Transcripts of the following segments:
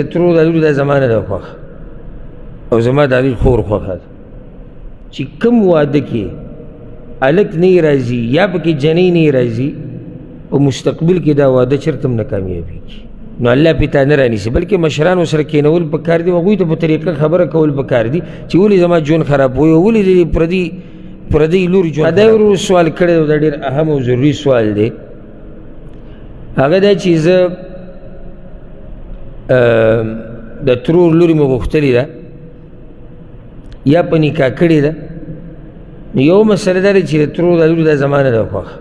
ترور د لور دا زمانه ده خوښ او زما د هغې خور خوښه ده چې کوم واده کې هلک نه راځي یا پکې جنۍ نه راځي په مستقبل کې دا واده چېرته هم نه کامیابېږي نو الله پې تا نه رانیسي بلکې مشرانو سره کېنول پکار دي هغوی ته په طریقه خبره کول پکار دي چې ولې زما ژوند خرابوي او ولې د پردۍ لور ژوند دا ورور سوال کړی دی دا ډېر اهم او ضروري سوال دی هغه دا چې زه د ترور لورې مې غوښتلې ده یا په نکاح کړې ده نو یو مسله دا ده چې د ترور د لورې دا زما نه ده خوښه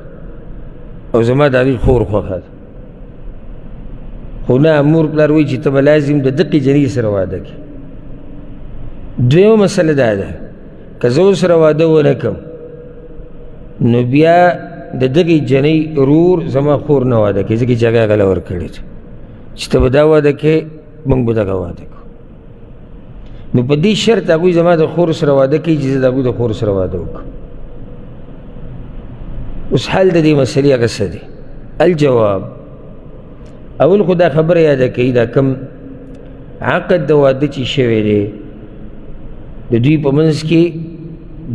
او زما د هغې خور خوښه ده خو نه مور پلار وایي چې ته به لازم د دقې جنۍ سره واده کړې دویمه مسله دا ده که زه ورسره واده ونه کړم نو بیا د دغې جنۍ رور زما خور نه واده کوي ځکه چې هغه هغه له ورکړې ده چې ته به دا واده کوې موږ به دغه واده کوو نو په دې شرط هغوی زما د خور سره واده کوي چې زه د هغوی د خور سره واده وکړم اوس حل د دې مسلې هغه څه دی الجواب اول خو دا خبره یاده کوي دا کم عقد د واده چې شوی دی د دوی په منځ کې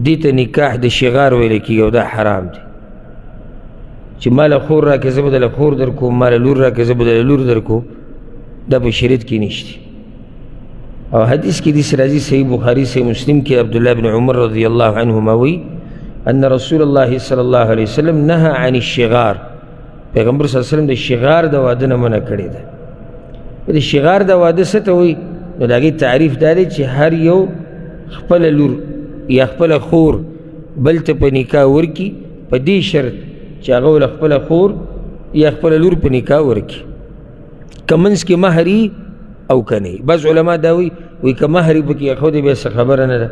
دې ته نکاح د شغار ویلی کېږي او دا حرام دی چې ما له خور راکړې زه به دله خور در کوم ما له لور راکړې زه به دله لور در کوم دا په شریعت کې نشته او حدیث کې داسې راځي صحیح بخاري صحیح مسلم کې عبدالله بن عمر رضی الله عنهما وی ان رسول الله صلی الله علیه وسلم نهى عن الشغار پیغمبر صلی الله علیه وسلم د شغار د واده نه منع کړې ده د شغار د واده څه ته وایي نو د هغې تعریف دا دی چې هر یو خپله لور یا خپله خور بل ته په نکاح ورکړي په دې شرط چې هغه ول خپله خور یا خپله لور په نکاح ورکړي که منځ کې مهر او که نه بعض علما دا وایي که مهر یې پکې ایښودی بیا څه خبره نه ده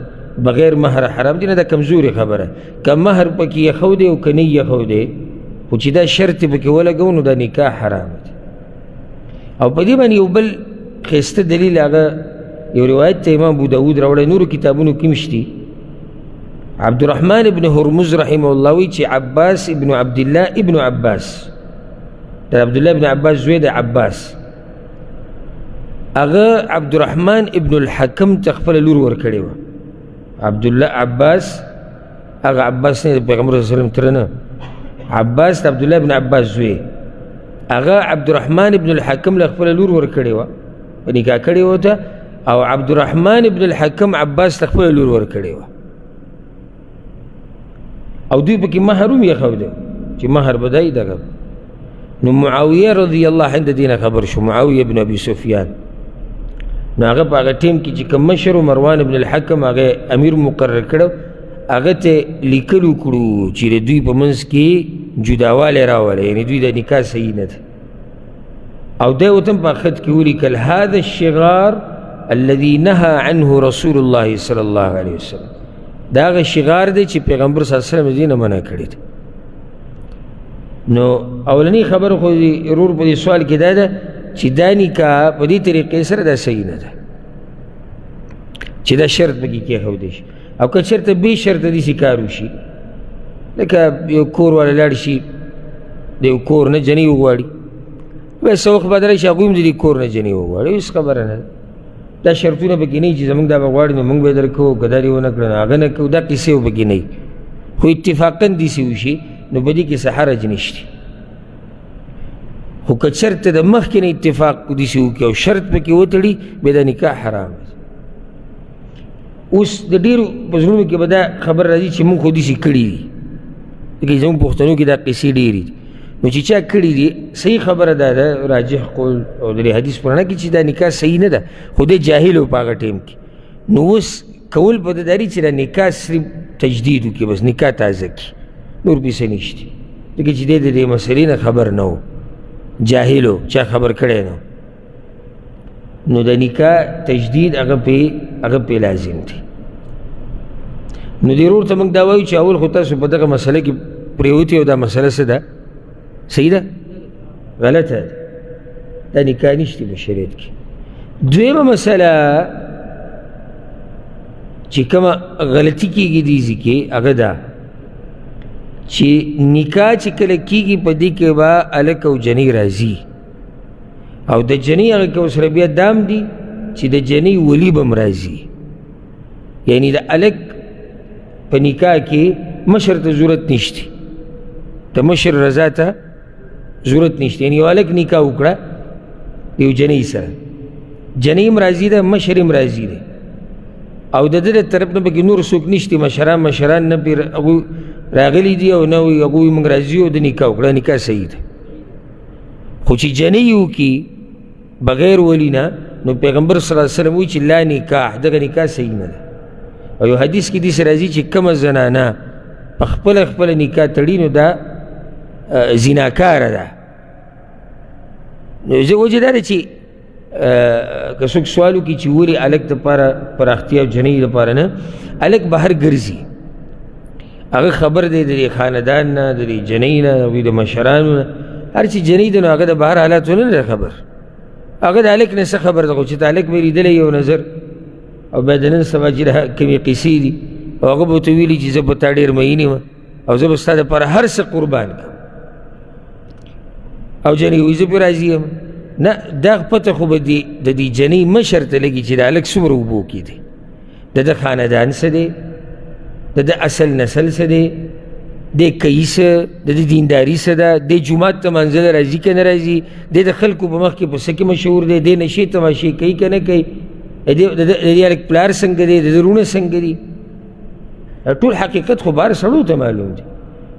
بغیر مهر حرام دی نه دا کمزورې خبره که مهر پکې ایښودی او که نه یې ایښودی خو چې دا شرط یې پکې ولګو نو دا نکاح حرام دی او په دې باندې یو بل ښایسته دلیل هغه یو روایت ته امام ابو داود راوړی نورو کتابونو کې مشتي عبدالرحمن ابن هرمز رحمه الله وی چې عباس ابن عبدالله ابن عباس دا عبدالله ابن عباس زوی د عباس هغه عبدالرحمن ابن الحکم ته خپله لور ورکړې وه عبدالله عباس هغه عباس نه د پیغمبر صلی الله علیه وسلم تره نه عباس د عبدالله ابن عباس زوی هغه عبدالرحمن ابن الحکم له خپله لور ورکړې وه په نکاح کړې وه ته او عبدالرحمن ابن الحکم عباس ته خپله لور ورکړې وه او دوی پکې مهر هم ایښودی چې مهر به دی دغه نو معاویه رضی الله عنه د دې نه خبر شو معاویه ابن ابي سفیان نو هغه په هغه ټیم کې چې کوم مشر مروان ابن الحکم هغه امیر مقرر کړو هغه ته لیکل وکړو چې د دوی په منځ کې جداوالی راولی یعنې دوی د نکاح صحیح نه ده او دی ورته هم په خط کې ولیکل هذا الشغار الذي نهى عنه رسول الله صلی الله علیه وسلم دا هغه شغار دی چې پیغمبر صلی الله علیه وسلم دې نه منع کړی دی نو اولنی خبر خو ضرور په دې سوال کې دا ده چې دا نکاح په دې طریقې سره دا صحیح نه ده چې دا شرط پکې کېښودی شي او که چېرته بې شرطه داسې کار وشي لکه یو کور والا لاړ شي د یو کور نه جنۍ وغواړي بیا څه وخت بعد راشي هغوی هم د دې کور نه جنۍ وغواړي هېڅ خبره نه ده دا شرطونه پکې نه وي چې زموږ دا به غواړي نو موږ به یې درکوو که دا دې ونه کړه نو هغه نه کوو دا قصې به پکې نه وي خو اتفاقا داسې وشي نو په دې کې څه حرج نشته خو که چېرته د مخکې نه اتفاق داسې وکړي او شرط پکې وتړي بیا دا نکاح حرام دی اوس د ډېرو په زړونو کې به دا خبر راځي چې موږ خو داسې کړي دي لکه زموږ پښتنو کې دا قصې ډېرې دي نو چې چا کړي دي صحیح خبره دا ده راجح قول او د حدیث پرانه کې چې دا نکاح صحیح نه ده خو دی جاهل و په هغه ټیم کې نو اوس کول په ده داري چې دا نکاح صرف تجدید وکړي بس نکاح تازه کړي نور پیسې نشته ځکه چې دی د دې مسلې نه خبر نه و جاهل و چا خبر کړی نه نو د نکاح تجدید هغه پې لازم دی نو دې ورور ته موږ دا وایو چې اول خو تاسو په دغه مسله کې پرېوتې او دا مسله څه ده صحیح ده غلطه ده دا نکاح نشته په شریعت کې دویمه مسله چې کومه غلطي کېږي دې ځای کې هغه ده چې نکاح چې کله کېږي په دې کې به هلک او جنۍ راځي او د جنۍ هغه کې اوس بیا دام دي چې د جنۍ ولی به م راځي، یعنی د هلک په نکاح کې مشر ته ضرورت نشته، د مشر رضا ته ضرورت نشته. یعنی یو هلک نکاح وکړه یو جنۍ سره، جنۍ م راضي ده، مشر م راضي دی، او د ده د طرف نه پکې نور څوک نشته، مشران نه پرې هغوی راغلي دي او نه وایي هغوی موږ راضي او د نکاح وکړه، نکاح صحیح ده. خو چې جنۍ وکړي بغیر ولی نه، نو پیغمبر صلی الله علیه وسلم وایي چې لا نکاح، دغه نکاح صحیح نه ده. او یو حدیث کې داسې راځي چې کومه زنانه په خپله نکاح تړي نو دا زناکاره ده. نو وجه دا ده چې که څوک سوال وکړي چې ولې هلک دپاره پراختیا او جنۍ دپاره نه، هلک بهر ګرځي، هغه خبر دی د دې خاندان نه، د دې جنۍ نه، هغوی د مشرانو نه، هر چې جنۍ ده نو هغه د بهر حالاتو نه ده خبر، هغه د هلک نه څه خبر ده. خو چې د هلک مې لیدلی یو نظر او بیا د نن سبا چې کومې قصې دي او هغه به ورته ویلي چې زه په تا ډېر مین یم او زه به ستا دپاره هر څه قربان کړم، او جنۍ وایي زه پرې راضي یم. نه، دا پته خو به د دې جنۍ مشر ته لګي چې د هلک څومره اوبو کې دی، د ده خاندان څه دی، د ده اصل نسل څه دی، دی کوي څه، د ده دینداري څه ده، دی جومات ته منځله راځي که نه راځي، دی د خلکو په مخ کې په څه کې مشهور دی، دی نشې تماشې کوي که نه کوي، د دې هلک پلار څنګه دی، د ده وروڼه څنګه دي. ټول حقیقت خو بهر سړو ته معلوم دی،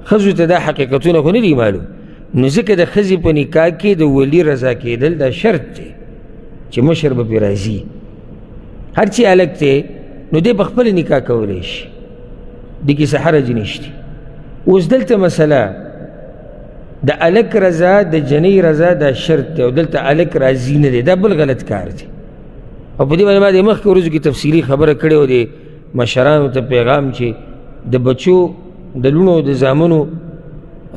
ښځو ته دا حقیقتونه خو نه دي معلوم. نو ځکه د ښځې په نکاح کې د ولي رضا کېدل دا شرط دی چې مشر به پرې راځي. هر چې هلک دی نو دی به خپله نکاح کولی شي، دې کې څه حرج نشته. اوس دلته مسله د هلک رضا د جنۍ رضا دا شرط دی، او دلته هلک راضي نه دی، دا بل غلط کار دی. او په دې باندې ما د مخکې ورځو کې تفصیلي خبره کړې وه، د مشرانو ته پیغام چې د بچو د لوڼو د زامنو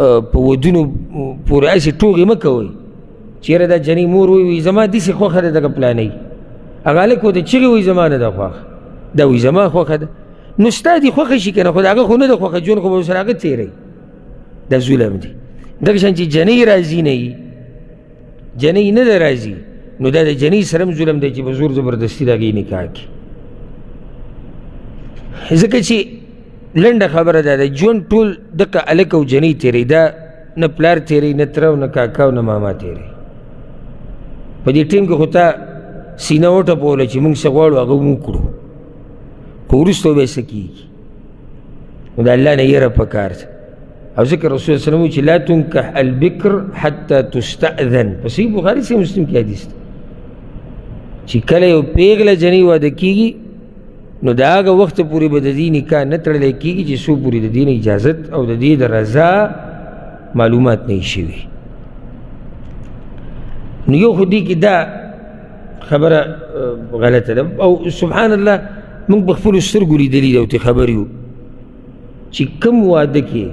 په ودونو پورې هسې ټوغې مه کوئ. چېرې دا جنۍ مور وایي زما داسې خوښه ده دغه پلانۍ، هغه هلک ورته چغې وایي زما نه ده خوښه، دا وایي زما خوښه ده. نو ستا دې خوښه شي که نه، خو د هغه خو نه ده خوښه، ژوند خو به ورسره هغه تېروي، دا ظلم دی. دغه شان چې جنۍ راضي نه وي، جنۍ نه ده راضي، نو دا د جنۍ سره هم ظلم دی چې په زور زبردستي د هغې نکاح کړي. ځکه چې لنډه خبره دا ده، ژوند ټول دغه هلک او جنۍ تېروي، دا نه پلار تېروي، نه تره او نه کاکا او نه ماما تېروي. په دې ټیم کې خو تا سینه وټپوله چې موږ څه غواړو هغه موږ کړو، خو وروسته به یې څه کېږي. نو د الله نه یېره پکار ده. او ځکه رسول صلی الله علیه وسلم وایي چې لا تنکح البکر حتی تستأذن، په صحیح بخاري صحیح مسلم کې حدیث ده چې کله یو پیغله جنۍ واده کېږي نو د هغه وخته پورې به د دې نکاح نه تړلی کېږي چې څو پورې د دې نه اجازت او د دې د رضا معلومات نه وي شوي. نو یو خو دې کې دا خبره غلطه ده. او سبحان الله موږ په خپلو سترګو لیدلي ده او ترې خبر یو چې کوم واده کې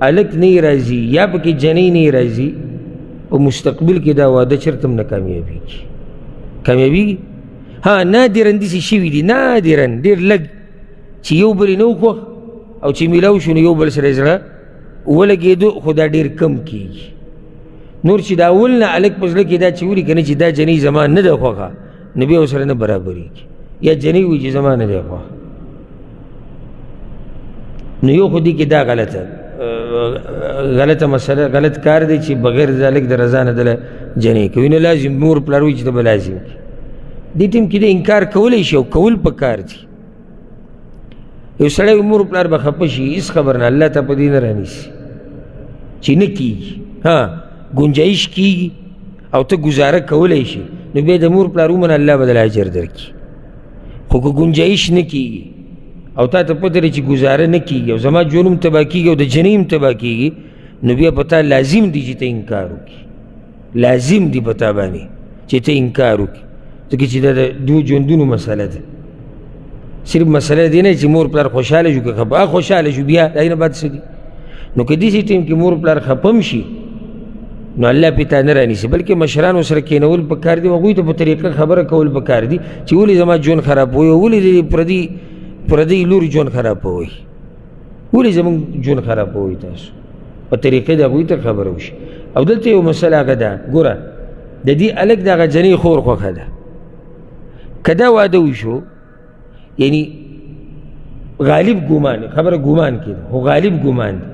هلک نه یې راځي یا پکې جنۍ نه یې راځي، په مستقبل کې دا واده چېرته هم نه کامیابېږي. کامیابېږي؟ ها، نادرا داسې شوي دي، نادرا ډېر لږ چې یو بل یې نه و خوښ او چې میلاو شو نو یو بل سره یې زړه ولګېدو، خو دا ډېر کم کېږي. نور چې د اول نه هلک په زړه کې دا چې ولي که نه چې دا جنۍ زما نه ده خوښه، نو بیا ورسره نه برابرېږي، یا جنۍ وایي چې زما نه دی خوښه. نو یو خو دې کې دا غلطه مسله، غلط کار دی چې بغیر د هلک د رضا نه دله جنۍ کوي. نو لازم مور پلار وایي چې ته به لازم کړي. دې ټیم کې د انکار کولی شي او کول پکار دي. یو سړی مور پلار به خفه شي، هېڅ خبر نه، الله ته په دې نه رانیسي چې نه کېږي. ها، ګنجایش کېږي او ته ګزاره کولی شي، نو بیا د مور پلار ومنه، الله به دله اجر درکړي. خو که ګنجایش نه کېږي او تا ته پته لري چې ګزاره نه کېږي او زما ژوند هم تباه کېږي او د جنۍ هم تباه کېږي، نو بیا په تا لازم دي چې ته انکار وکړي، لازم دي په تا باندې چې ته انکار وکړي. ځکه چې دا د دوه ژوندونو مسله ده. صرف مسله دی نه چې مور پلار خوشحاله شو که خفه، خوشحاله شو بیا د هغې نه بعد څه دي. نو که داسې ټیم کې مور پلار خفه هم شي نو الله پې تا نه رانیسي، بلکې مشرانو سره کېنول پکار دي، هغوی ته په طریقه خبره کول پکار دي چې ولې زما ژوند خرابوئ او ولې د پردۍ لور ژوند خرابوئ، ولې زموږ ژوند خرابوئ، تاسو په طریقې د هغوی ته خبره وشي. او دلته یو مسله هغه ده، ګوره د دې هلک د هغه جنۍ خور خوښه ده که دا واده وشو یعنی غالب ګمان خبره ګمان کې ده خو غالب ګمان ده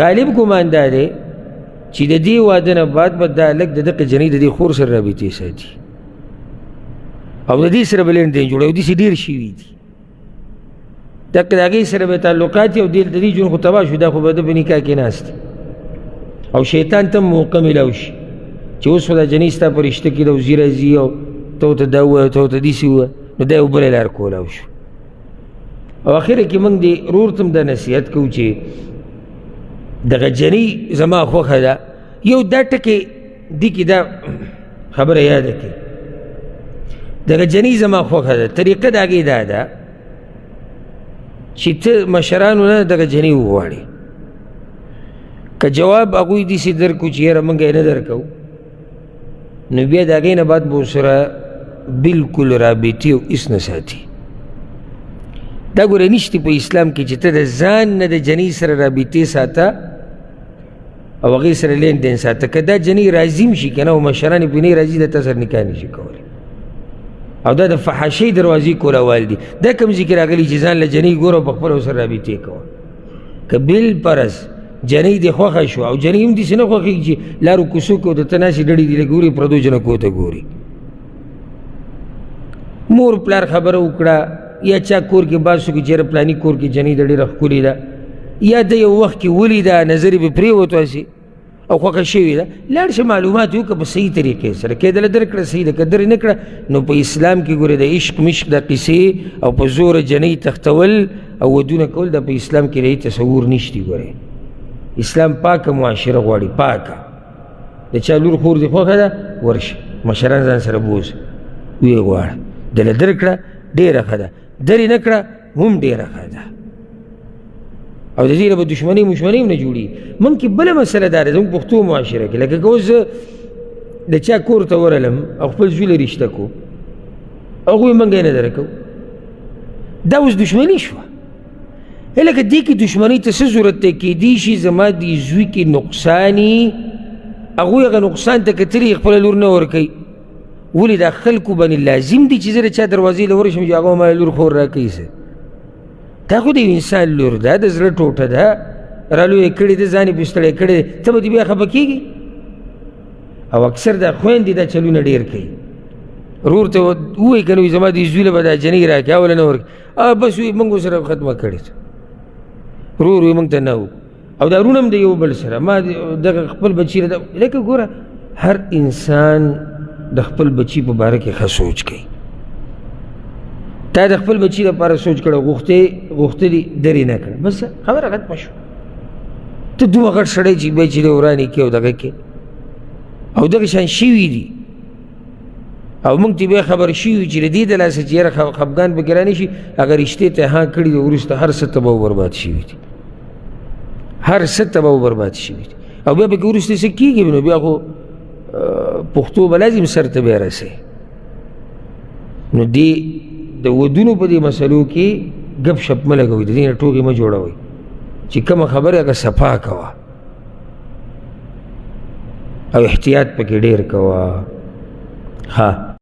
غالب ګمان دا دی چې د دې واده نه بعد به دا هلک د دغه جنۍ د دې خور سره رابطې ساتي او د دې سره به لین دین جوړوي او داسې ډېر شوي دي دغه د هغې سره به تعلقات او د دې ژوند خو تباه شو دا خو به د په نکاح کې ناست او شیطان ته موقع میلاو شي چې اوس خو دا جنۍ ستا په رشته کې ده او ځي راځي او ته ورته دا ووایه ته ورته داسې ووایه نو دا یو بله لار کولاو شو او اخره کې موږ د ورور ته هم دا نصیحت کوو چې دغه جنۍ زما خوښه ده یو دا ټکې دې کې دا خبره یاده کړي دغه جنۍ زما خوښه ده طریقه د هغې دا ده چې ته مشرانو نه دغه جنۍ وغواړې که جواب هغوی داسې درکړو چې یاره موږ یې نه درکوو نو بیا د هغې نه بعد به ورسره بلکل رابطې او هېڅ نه ساتي دا ګوره نشته په اسلام کې چې ته د ځان نه د جنۍ سره رابطې ساته او هغې سره لین دین ساته که دا جنۍ راضي هم شي که نه او مشران یې پرې نه راضي ده تا سره نکاح نشي کولی او دا د فحاشۍ دروازې کولول دي دا کوم ځای کې راغلي چې ځان له جنۍ ګوره او پخپله ورسره رابطې کوه که بالفرض جنۍ دې خوښه شوه او جنۍ هم داسې نه خوښېږي چې لارو کوڅو کې د ته ناستې ډډې دې ګوري پردو جنکو ته ګوري مور پلار خبره وکړه یا چا کور کې بعض څوک چېرې پلاني کور کې جنۍ د ډېره ښکلې ده یا د یو وخت کې ولیده نظر یې به پرېوتو هسې او خوښه شوې ده لاړ شه معلومات یې وکړه په صحیح طریقې سره کېدله درکړه صحیح ده که درې نه کړه نو په اسلام کې ګورې د عشق مشق د قصې او په زوره جنۍ تختول او ودونه کول دا په اسلام کې رهي تصور نشتی ګورې اسلام پاکه معاشره غواړي پاکه د چا لور خور دې خوښه ده ورشه مشران ځان سره بوځه ویې غواړه دله درکړه ډېره ښه ده درې نه کړه هم ډېره ښه ده او د دې نه به دشمني مشمني هم نه جوړي موږ کې بله مسله دا ده زموږ پښتو معاشره کې لکه که اوس زه د چا کور ته ورغلم او خپل زوی له رشته کو هغوی موږ یې نه درکوو دا اوس دشمني شوه لکه دې کې دشمنۍ ته څه ضرورت دی کیدی شي زما دې زوی کې نقصان وي هغوی هغه نقصان ته کتلي خپله لور نه ورکوي ولې دا خلکو باندې لازم دي چې زه د چا دروازې له ورشم چې هغه ما لور خور راکوي څه دا خو د یو انسان لور ده د زړه ټوټه ده رالویې کړې ده ځان یې پرې ستړی کړی دی ته به دې بیا خفه کېږي او اکثر دا خویندې دا چلونه ډېر کوي ورور ته ووایي که نه وي زما دې زوی له به دا جنۍ راکړي اوله نه ورکړي بس وایي موږ ورسره ختمه کړې ده ورور وایي موږ ته نه و او دا رونه هم د یو بل سره ما دغه خپل بچي لکه ګوره هر انسان د خپل بچي په باره کې ښه سوچ کوي تا د خپل بچي لپاره سوچ کړه غوښتلي درې نه کړه بس خبره ختمه شوه ته دومره غټ سړی چې بیا چې دی ورانې کې او دغه کې او دغه شان شوي دي او موږ ته بیا خبر شوي چې له دې د لاسه چې یاره خفګان پکې رانه شي هغه رشتې ته ها کړي دي وروسته هر څه تباه و برباد شوي دي هر څه تباه و برباد شوي دي او بیا پکې وروسته څه کېږي نو بیا خو پښتو به لازم سر ته بیا رسوي نو دې د ودونو په دې مسلو کې ګپ شپ مه لګوئ د دې نه ټوکې مه جوړوئ چې کومه خبره هغه صفا کوه او احتیاط پکې ډېر کوه ها